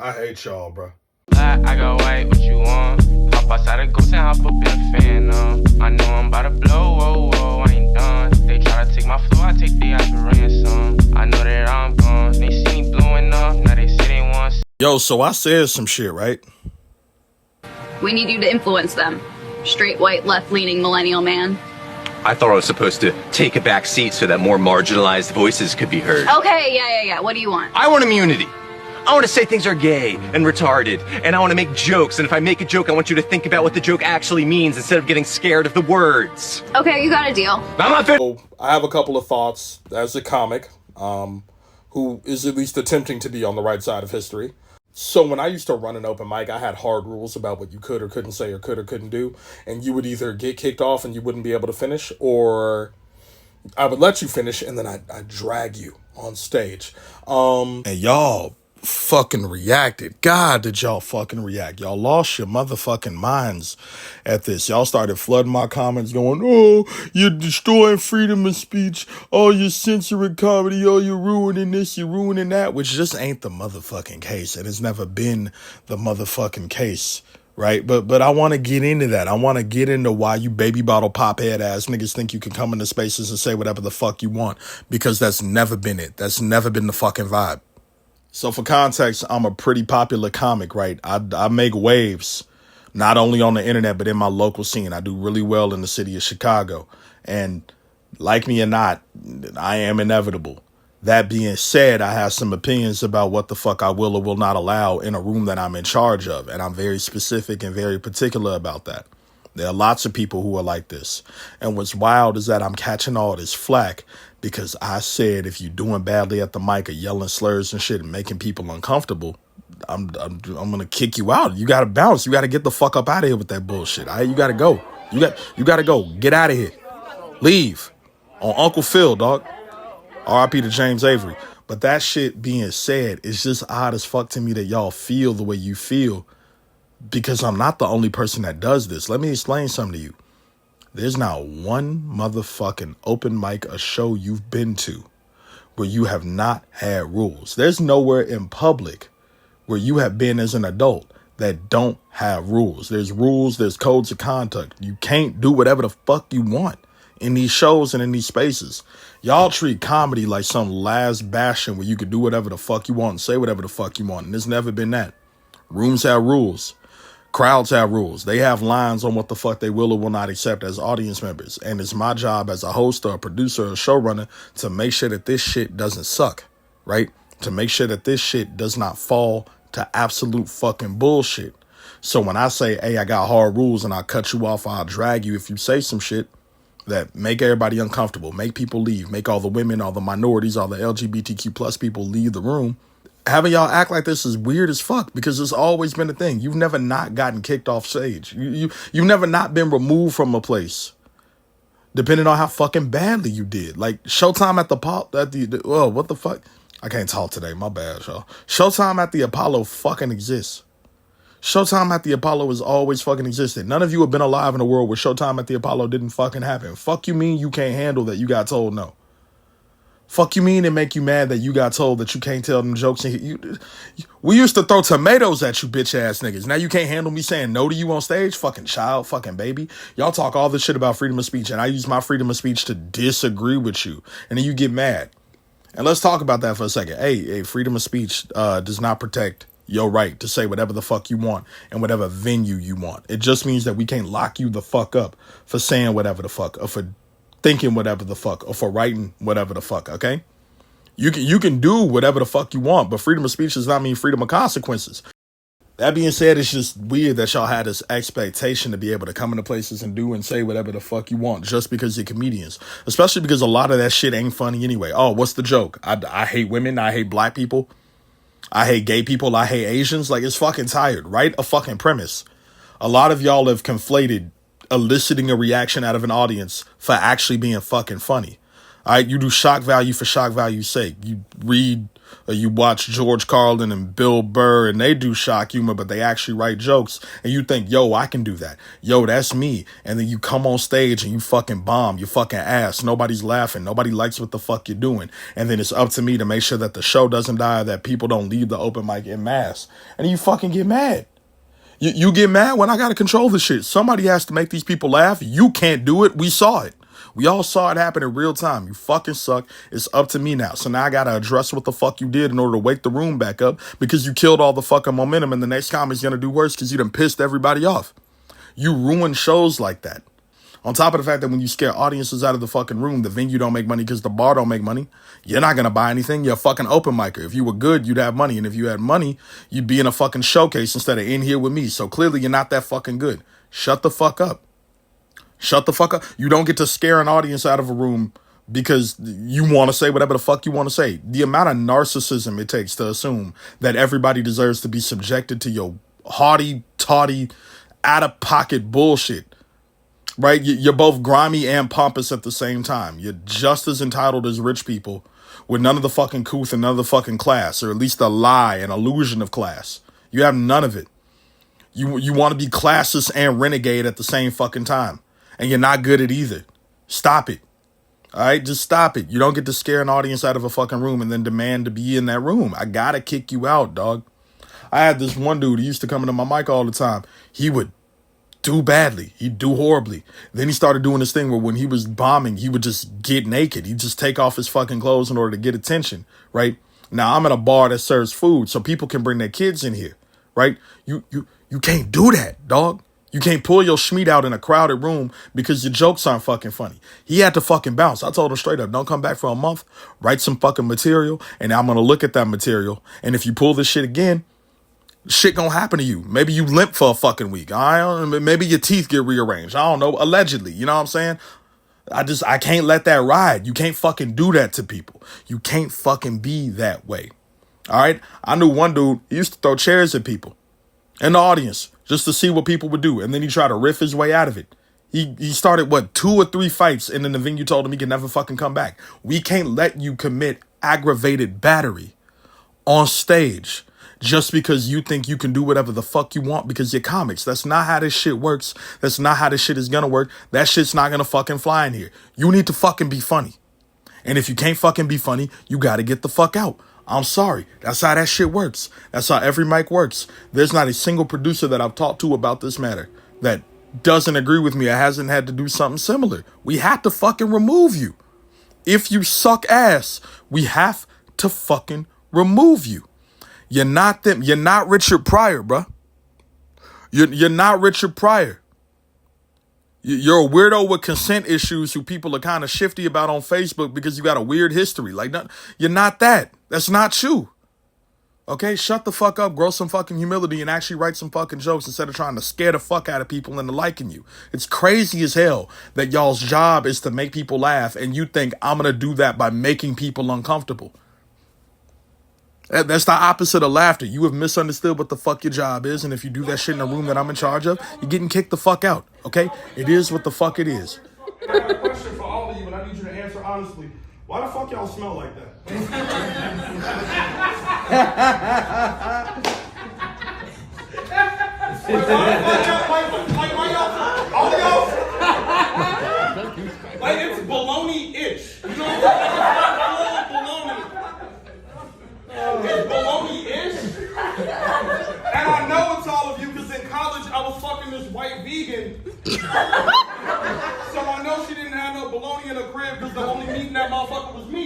I hate y'all, bro. I got white, what you want? Hop outside the ghost and hop up in a fan, I know I'm about to blow, whoa, whoa, I ain't done. They try to take my flow, I take the eyes for ransom. I know that I'm gone, they see me blowing up, now they say they want. Yo, so I said some shit, right? We need you to influence them. Straight, white, left-leaning millennial man. I thought I was supposed to take a back seat so that more marginalized voices could be heard. Okay, yeah. What do you want? I want immunity. I want to say things are gay and retarded, and I want to make jokes, and if I make a joke, I want you to think about what the joke actually means instead of getting scared of the words. Okay, you got a deal. I'm not fit. So I have a couple of thoughts as a comic, who is at least attempting to be on the right side of history. So when I used to run an open mic, I had hard rules about what you could or couldn't say or could or couldn't do. And you would either get kicked off and you wouldn't be able to finish, or I would let you finish and then I'd drag you on stage. And y'all fucking reacted. God, did y'all fucking react. Y'all lost your motherfucking minds at this. Y'all started flooding my comments going, oh, you're destroying freedom of speech. Oh, you're censoring comedy. Oh, you're ruining this. You're ruining that. Which just ain't the motherfucking case. And it's never been the motherfucking case. Right? But I want to get into that. I want to get into why you baby bottle pop head ass niggas think you can come into spaces and say whatever the fuck you want. Because that's never been it. That's never been the fucking vibe. So for context, I'm a pretty popular comic, right? I make waves, not only on the internet, but in my local scene. I do really well in the city of Chicago. And like me or not, I am inevitable. That being said, I have some opinions about what the fuck I will or will not allow in a room that I'm in charge of. And I'm very specific and very particular about that. There are lots of people who are like this. And what's wild is that I'm catching all this flack because I said if you're doing badly at the mic or yelling slurs and shit and making people uncomfortable, I'm going to kick you out. You got to bounce. You got to get the fuck up out of here with that bullshit. All right? You got to go. You got to go. Get out of here. Leave. On Uncle Phil, dog. R.I.P. to James Avery. But that shit being said, it's just odd as fuck to me that y'all feel the way you feel. Because I'm not the only person that does this. Let me explain something to you. There's not one motherfucking open mic or show you've been to where you have not had rules. There's nowhere in public where you have been as an adult that don't have rules. There's rules, there's codes of conduct. You can't do whatever the fuck you want in these shows and in these spaces. Y'all treat comedy like some last bastion where you could do whatever the fuck you want and say whatever the fuck you want. And it's never been that. Rooms have rules. Crowds have rules. They have lines on what the fuck they will or will not accept as audience members. And it's my job as a host or a producer or a showrunner to make sure that this shit doesn't suck, right? To make sure that this shit does not fall to absolute fucking bullshit. So when I say, hey, I got hard rules and I'll cut you off, I'll drag you if you say some shit that make everybody uncomfortable, make people leave, make all the women, all the minorities, all the LGBTQ plus people leave the room, having y'all act like this is weird as fuck because it's always been a thing. You've never not gotten kicked off stage. You've never not been removed from a place, depending on how fucking badly you did. Like Showtime at the oh, what the fuck? I can't talk today. My bad, y'all. Showtime at the Apollo fucking exists. Showtime at the Apollo has always fucking existed. None of you have been alive in a world where Showtime at the Apollo didn't fucking happen. Fuck you mean you can't handle that you got told no? Fuck you mean it make you mad that you got told that you can't tell them jokes? We used to throw tomatoes at you bitch ass niggas. Now you can't handle me saying no to you on stage? Fucking child, fucking baby. Y'all talk all this shit about freedom of speech and I use my freedom of speech to disagree with you. And then you get mad. And let's talk about that for a second. Hey, freedom of speech does not protect your right to say whatever the fuck you want in whatever venue you want. It just means that we can't lock you the fuck up for saying whatever the fuck or for thinking whatever the fuck or for writing whatever the fuck, okay? You can do whatever the fuck you want, but freedom of speech does not mean freedom of consequences. That being said, it's just weird that y'all had this expectation to be able to come into places and do and say whatever the fuck you want just because you're comedians. Especially because a lot of that shit ain't funny anyway. Oh, what's the joke? I hate women. I hate black people. I hate gay people. I hate Asians. Like, it's fucking tired. Write a fucking premise. A lot of y'all have conflated eliciting a reaction out of an audience for actually being fucking funny. All right, you do shock value for shock value's sake. You read Or you watch George Carlin and Bill Burr and they do shock humor, but they actually write jokes. And you think, yo, I can do that. Yo, that's me. And then you come on stage and you fucking bomb. You fucking ass. Nobody's laughing. Nobody likes what the fuck you're doing. And then it's up to me to make sure that the show doesn't die, that people don't leave the open mic en masse. And you fucking get mad. You get mad when I got to control the shit. Somebody has to make these people laugh. You can't do it. We saw it. We all saw it happen in real time. You fucking suck. It's up to me now. So now I got to address what the fuck you did in order to wake the room back up because you killed all the fucking momentum and the next comic's going to do worse because you done pissed everybody off. You ruin shows like that. On top of the fact that when you scare audiences out of the fucking room, the venue don't make money because the bar don't make money. You're not going to buy anything. You're a fucking open micer. If you were good, you'd have money. And if you had money, you'd be in a fucking showcase instead of in here with me. So clearly you're not that fucking good. Shut the fuck up. Shut the fuck up. You don't get to scare an audience out of a room because you want to say whatever the fuck you want to say. The amount of narcissism it takes to assume that everybody deserves to be subjected to your haughty, tawdy, out-of-pocket bullshit. Right? You're both grimy and pompous at the same time. You're just as entitled as rich people with none of the fucking couth and none of the fucking class, or at least a lie, an illusion of class. You have none of it. You want to be classist and renegade at the same fucking time. And you're not good at either. Stop it. All right? Just stop it. You don't get to scare an audience out of a fucking room and then demand to be in that room. I gotta kick you out, dog. I had this one dude, he used to come into my mic all the time. He would do badly. He'd do horribly. Then he started doing this thing where when he was bombing, he would just get naked. He'd just take off his fucking clothes in order to get attention, right? Now, I'm at a bar that serves food, so people can bring their kids in here, right? You can't do that, dog. You can't pull your schmeat out in a crowded room because your jokes aren't fucking funny. He had to fucking bounce. I told him straight up, don't come back for a month, write some fucking material, and I'm going to look at that material. And if you pull this shit again, shit gonna happen to you. Maybe you limp for a fucking week. Maybe your teeth get rearranged. I don't know. Allegedly. You know what I'm saying? I can't let that ride. You can't fucking do that to people. You can't fucking be that way. All right? I knew one dude, he used to throw chairs at people in the audience just to see what people would do. And then he tried to riff his way out of it. He started, 2 or 3 fights, and then the venue told him he could never fucking come back. We can't let you commit aggravated battery on stage just because you think you can do whatever the fuck you want because you're comics. That's not how this shit works. That's not how this shit is gonna work. That shit's not gonna fucking fly in here. You need to fucking be funny. And if you can't fucking be funny, you gotta get the fuck out. I'm sorry. That's how that shit works. That's how every mic works. There's not a single producer that I've talked to about this matter that doesn't agree with me or hasn't had to do something similar. We have to fucking remove you. If you suck ass, we have to fucking remove you. You're not them. You're not Richard Pryor, bro. You're not Richard Pryor. You're a weirdo with consent issues who people are kind of shifty about on Facebook because you got a weird history. You're not that. That's not you. Okay, shut the fuck up, grow some fucking humility and actually write some fucking jokes instead of trying to scare the fuck out of people into liking you. It's crazy as hell that y'all's job is to make people laugh and you think I'm going to do that by making people uncomfortable. That's the opposite of laughter. You have misunderstood what the fuck your job is, and if you do that shit in a room that I'm in charge of, you're getting kicked the fuck out, okay? It is what the fuck it is. I have a question for all of you, and I need you to answer honestly. Why the fuck y'all smell like that? Like it's baloney-ish. You know what I'm saying? It's baloney-ish. And I know it's all of you because in college I was fucking this white vegan. So I know she didn't have no bologna in her crib because the only meat in that motherfucker was me.